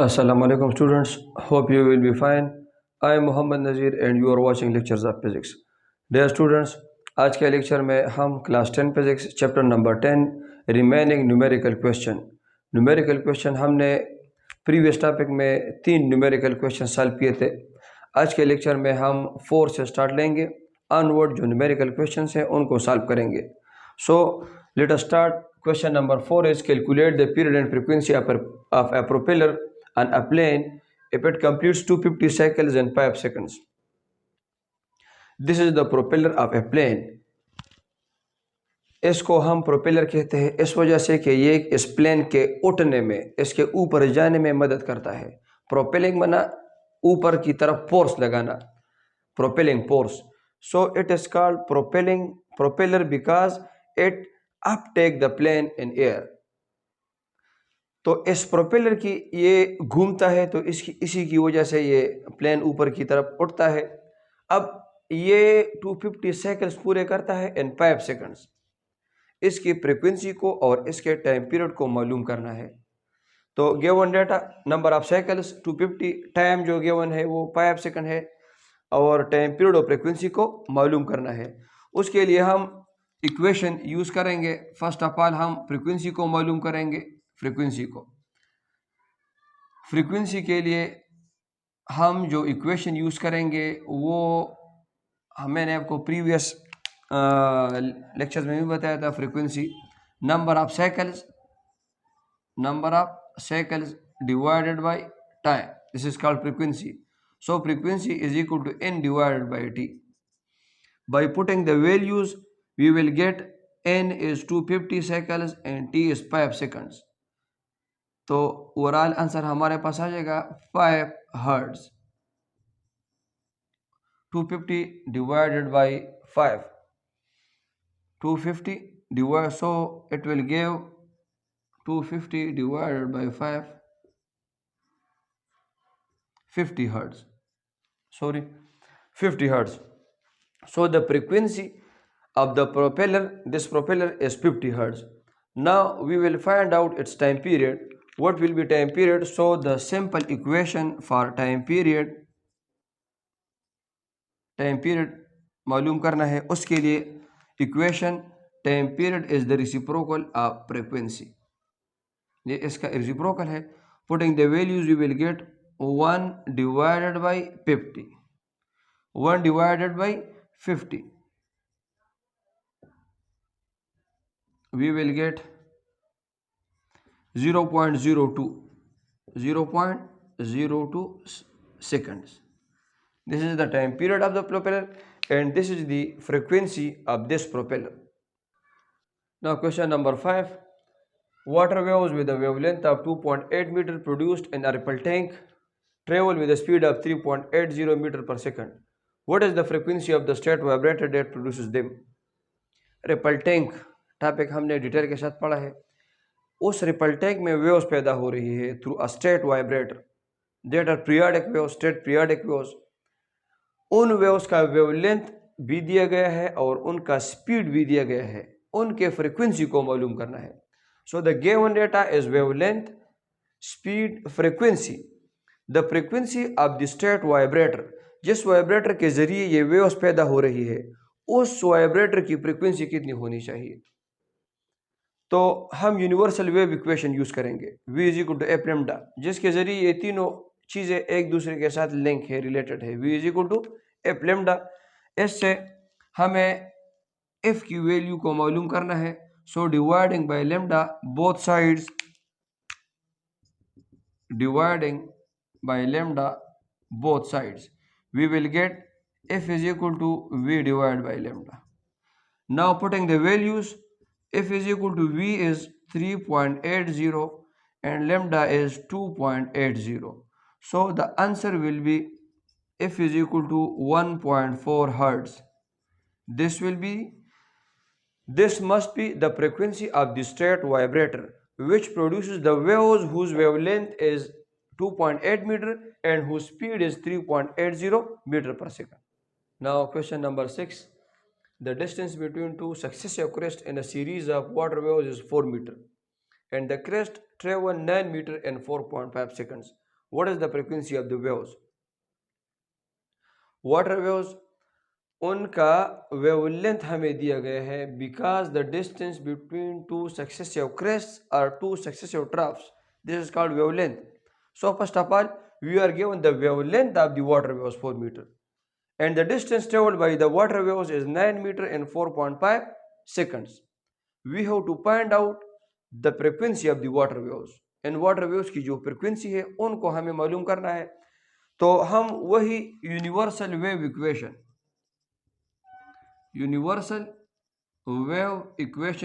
Assalamu alaikum students, hope you will be fine. I am Muhammad Nazir and you are watching lectures of physics. Dear students, आज के lecture में हम class 10 physics chapter number 10 remaining numerical question हमने previous topic में 3 numerical question solve किए थे। आज के लेक्चर में हम 4 से स्टार्ट लेंगे, अनवर्ड जो न्यूमेरिकल क्वेश्चन हैं उनको सॉल्व करेंगे। So let us start. Question number 4 is calculate the period and frequency of a propeller on a plane if it completes 250 cycles in 5 seconds. This is the propeller of a plane. इसको हम propeller कहते हैं इस वजह से कि ये इस प्लेन के उठने में, इसके ऊपर जाने में मदद करता है। प्रोपेलिंग माना ऊपर की तरफ फोर्स लगाना, propelling force. So it is called propeller because it uptake the plane in air. तो इस प्रोपेलर की ये घूमता है तो इसी की वजह से ये प्लेन ऊपर की तरफ उठता है। अब ये 250 साइकिल्स पूरे करता है इन 5 सेकंड्स। इसकी फ्रीक्वेंसी को और इसके टाइम पीरियड को मालूम करना है। तो given data number of cycles 250, time जो गिवन है वो 5 सेकंड है और टाइम पीरियड और फ्रीक्वेंसी को मालूम करना है। उसके लिए हम इक्वेशन यूज़ करेंगे। फर्स्ट ऑफ ऑल हम फ्रीक्वेंसी को मालूम करेंगे। फ्रीक्वेंसी के लिए हम जो इक्वेशन यूज़ करेंगे वो मैंने आपको प्रीवियस लेक्चर्स में भी बताया था। Frequency number of cycles divided by time, this is called frequency. So frequency is equal to n divided by t। By putting the values we will get n is 250 cycles and t is 5 seconds। तो overall answer हमारे पास आ जाएगा 5 hertz. 250 divided by 5, 250 divided, so it will give 250 divided by 5, 50 hertz, sorry 50 hertz. So the frequency of the propeller, this propeller is 50 hertz. Now we will find out its time period. What will be time period? So the simple equation for time period मालूम करना है। उसके लिए equation time period is the reciprocal of frequency, ये इसका reciprocal है। Putting the values we will get 1 divided by 50, 1 divided by 50 we will get 0.02 seconds. This is the time period of the propeller and this is the frequency of this propeller. Now question number 5. Water waves with a wavelength of 2.8 meter produced in a ripple tank travel with a speed of 3.80 meter per second. What is the frequency of the state vibrator that produces them? Ripple tank topic हमने detail के साथ पढ़ा है। उस ripple tank में waves पैदा हो रही है through a state vibrator that are periodic waves, state periodic waves. उन वेव्स का वेवलेंथ भी दिया गया है और उनका स्पीड भी दिया गया है, उनके फ्रीक्वेंसी को मालूम करना है। So the given data is wavelength, speed, frequency. The frequency of the state vibrator, जिस वाइब्रेटर के जरिए ये वेव्स पैदा हो रही है उस वाइब्रेटर की फ्रीक्वेंसी कितनी होनी चाहिए। तो हम यूनिवर्सल वेव इक्वेशन यूज करेंगे, v is equal to F lambda, जिसके जरिए ये तीनों चीजें एक दूसरे के साथ लिंक है, रिलेटेड है। v is equal to F lambda. इससे हमें f की वैल्यू को मालूम करना है। So dividing by lambda both sides, dividing by lambda both sides, we will get f is equal to v divided by lambda. Now putting the values, f is equal to v is 3.80 and lambda is 2.80. So the answer will be f is equal to 1.4 hertz. This must be the frequency of the state vibrator which produces the waves whose wavelength is 2.8 meter and whose speed is 3.80 meter per second. Now question number 6. The distance between two successive crests in a series of water waves is 4 meter and the crest travel 9 meter in 4.5 seconds. What is the frequency of the waves? Water waves, उनका wavelength हमें दिया गया है because the distance between two successive crest और two successive troughs. This is called wavelength. So first of all, we are given the wavelength of the water waves 4 meter, and the distance traveled by the water waves is 9 meter in 4.5 seconds. We have to find out the frequency of the water waves. In water waves की जो frequency है उनको हमें मालूम करना है. तो हम वही यूनिवर्सल वेव इक्वेशन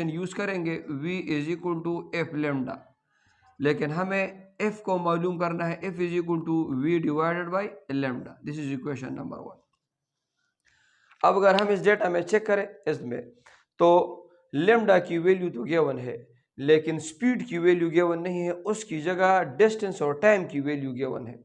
यूज करेंगे. V is equal to F lambda, लेकिन हमें f को मालूम करना है. F is equal to V divided by lambda. This is equation number 1. अब अगर हम इस डेटा में चेक करें इसमें, तो लेमडा की वैल्यू तो गिवन है, लेकिन स्पीड की वैल्यू गिवन नहीं है. उसकी जगह डिस्टेंस और टाइम की वैल्यू गिवन है.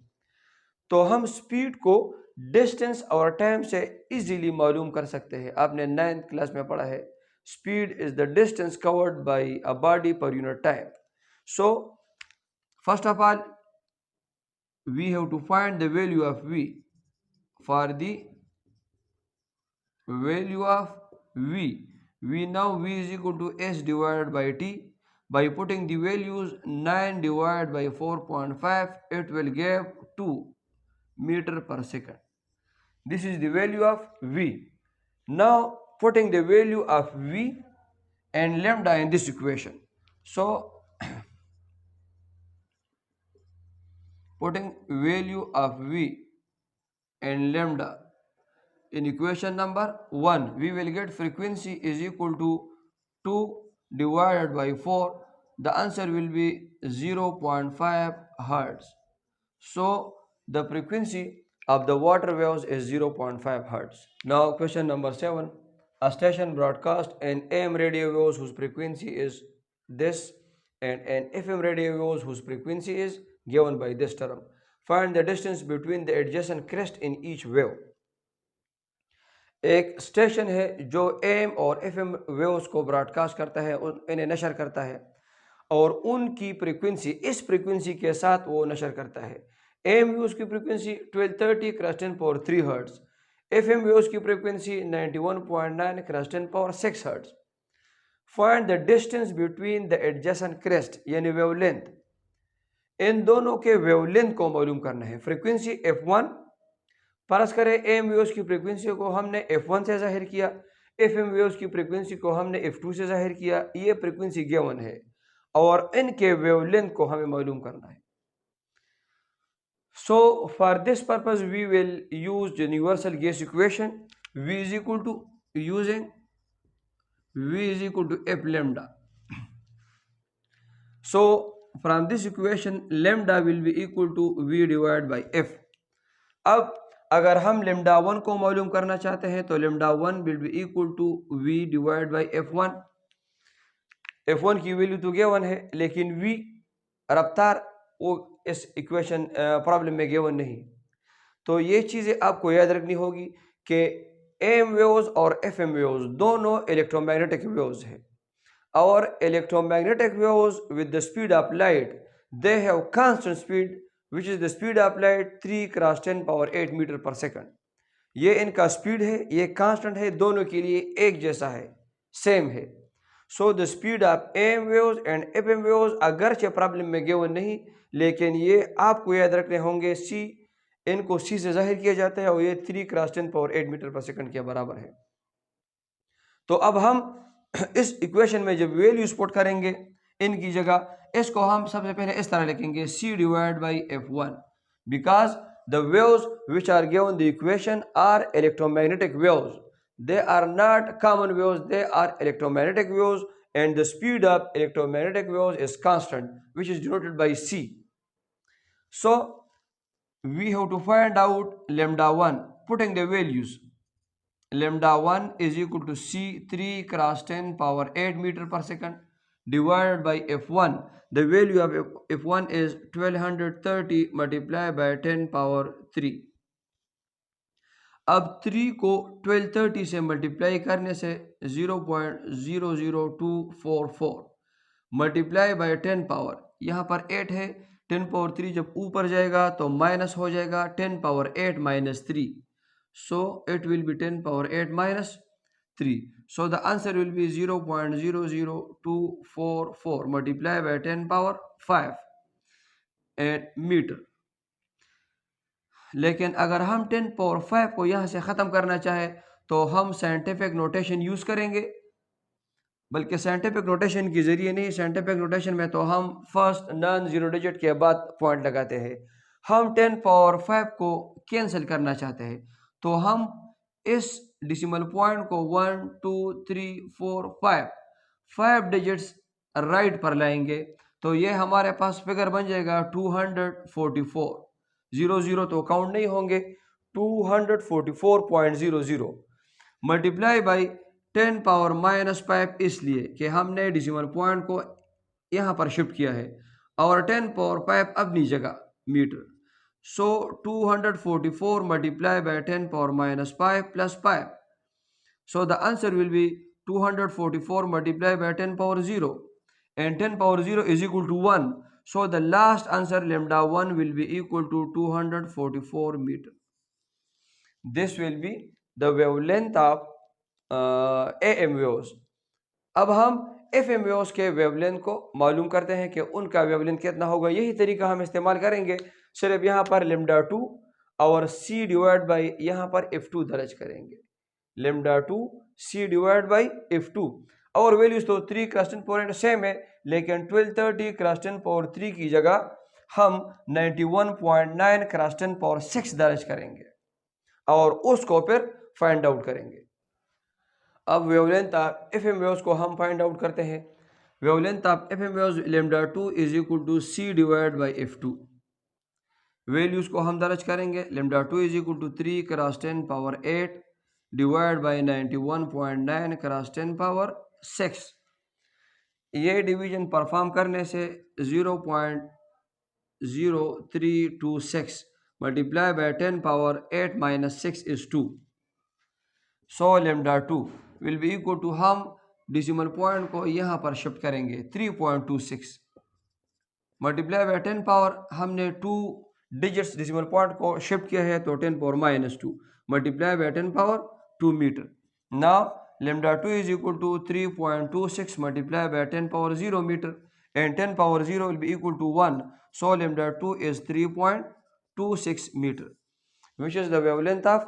तो हम स्पीड को डिस्टेंस और टाइम से इजीली मालूम कर सकते हैं. आपने 9th क्लास में पढ़ा है, speed is the distance covered by a body per unit time. So first of all we have to find the value of v. For the value of we know v is equal to s divided by t. By putting the values 9 divided by 4.5, it will give 2 meter per second. This is the value of v. Now putting the value of v and lambda in this equation. So putting value of v and lambda in equation number 1, we will get frequency is equal to 2 divided by 4. The answer will be 0.5 hertz. So the frequency of the water waves is 0.5 hertz. Now question number 7. A station broadcast an AM radio waves whose frequency is this, and an FM radio waves whose frequency is given by this term. Find the distance between the adjacent crest in each wave. एक station है जो M और FM waves को broadcast करता है, इन्हें नशर करता है, और उनकी फ्रीक्वेंसी इस फ्रीक्वेंसी के साथ वो नशर करता है. एम वेव्स की frequency 1230 cross 10 power 3 hertz, FM waves की frequency 91.9 cross 10 power 6 hertz. Find the distance between the adjacent crest, यानी वेवलेंथ. इन दोनों के वेवलेंथ को मालूम करना है. फ्रीक्वेंसी f1, फर्ज करें एम वेव्स की फ्रीक्वेंसी को हमने f1 से जाहिर किया, एफएम वेव्स की फ्रीक्वेंसी को हमने f2 से जाहिर किया. ये फ्रीक्वेंसी गिवन है और इनके वेवलेंथ को हमें मालूम करना है. So for this purpose we will use universal guess equation. v is equal to using v is equal to F lambda. So from this equation lambda will be equal to v divide by f. अब अगर हम lambda 1 को मालूम करना चाहते हैं तो lambda 1 will be equal to v divide by f1. f1 की वैल्यू तो गिवन है, लेकिन v रफ्तार वो इस इक्वेशन प्रॉब्लम में गिवन नहीं. तो ये चीज़ें आपको याद रखनी होगी कि एम वेव्स और एफएम वेव्स दोनों इलेक्ट्रोमैग्नेटिक वेव्स हैं, और electromagnetic waves with the speed of light they have constant speed which is the speed of light 3 cross 10 power 8 metre per second. ये इनका स्पीड है, ये कांस्टेंट है, दोनों के लिए एक जैसा है, सेम है. So the speed of AM waves and FM waves अगरचे प्रॉब्लम में गिवन नहीं, लेकिन ये आपको याद रखने होंगे. सी, इनको सी से जाहिर किया जाता है और ये 3 cross 10 power 8 metre per second के बराबर है. तो अब हम इस इक्वेशन में जब वैल्यूज पुट करेंगे इनकी जगह, इसको हम सबसे पहले इस तरह लिखेंगे c divide by f1, because the waves which are given the equation are electromagnetic waves. They are not common waves, they are electromagnetic waves, and the speed of electromagnetic waves is constant which is denoted by c. So we have to find out lambda 1. Putting the values, lambda 1 is equal to c 3 cross 10 power 8 metre per second divided by f1. The value of f1 is 1230 multiplied by 10 power 3. अब 3 को 1230 से multiply करने से 0.00244 multiply by 10 power, यहाँ पर 8 है, 10 power 3 जब ऊपर जाएगा तो माइनस हो जाएगा 10 power 8 minus 3. So it will be 10 power 8 minus 3. So the answer will be 0.00244 multiplied by 10 power 5 meter. लेकिन अगर हम 10 पावर 5 को यहाँ से ख़त्म करना चाहें तो हम साइंटिफिक नोटेशन यूज़ करेंगे, बल्कि साइंटिफिक नोटेशन के ज़रिए नहीं. साइंटिफिक नोटेशन में तो हम फर्स्ट नॉन जीरो डिजिट के बाद पॉइंट लगाते हैं. हम 10 पावर 5 को कैंसिल करना चाहते हैं तो हम इस डिसिमल पॉइंट को 1 2 3 4 5 डिजिट्स राइट पर लाएंगे तो ये हमारे पास फिगर बन जाएगा 244. 00 तो काउंट नहीं होंगे. 244.00 मल्टीप्लाई बाई 10 पावर माइनस 5 इसलिए कि हमने डिसिमल पॉइंट को यहाँ पर शिफ्ट किया है और 10 पावर 5 अपनी जगह metre. So 244 multiplied by 10 power minus 5 plus 5. So the answer will be 244 multiplied by 10 power 0. And 10 power 0 is equal to 1. So the last answer lambda 1 will be equal to 244 meter. This will be the wavelength of AM waves. अब हम FM waves के wavelength को मालूम करते हैं कि उनका wavelength कितना होगा. यही तरीका हम इस्तेमाल करेंगे. सिर्फ यहाँ पर लेमडा 2 और C डिवाइड बाई यहाँ पर F2 दर्ज करेंगे. Lambda 2 C divide by F2 और वैल्यूज तो 3 क्रॉस 10 पावर 8 सेम है, लेकिन 1230 क्रॉस 10 पावर 3 की जगह हम 91.9 क्रॉस 10 पावर 6 दर्ज करेंगे और उसको फिर फाइंड आउट करेंगे. अब वेवलेंथ ऑफ एफएम वेव्स को हम फाइंड आउट करते हैं. Wavelength of FM waves lambda 2 is equal to C divide by F2. Values को हम दर्ज करेंगे. Lambda 2 is equal to 3 cross 10 power 8 divide by 91.9 cross 10 power 6. ये डिवीजन परफॉर्म करने से 0.0326 मल्टीप्लाई बाई 10 पावर 8 माइनस 6 is 2. So lambda 2 will be equal to, हम decimal point को यहाँ पर शिफ्ट करेंगे 3.26 मल्टीप्लाई बाई 10 पावर, हमने 2 डिजिट्स डिसिमल पॉइंट को शिफ्ट किया है तो 10 power minus 2 multiply by 10 power 2 metre. Now lambda 2 is equal to 3.26 multiply by 10 power 0 metre and 10 power 0 will be equal to 1. So lambda 2 is 3.26 meter, which is the wavelength of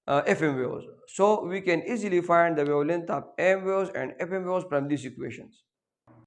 FM waves. So we can easily find the wavelength of AM waves and FM waves from these equations.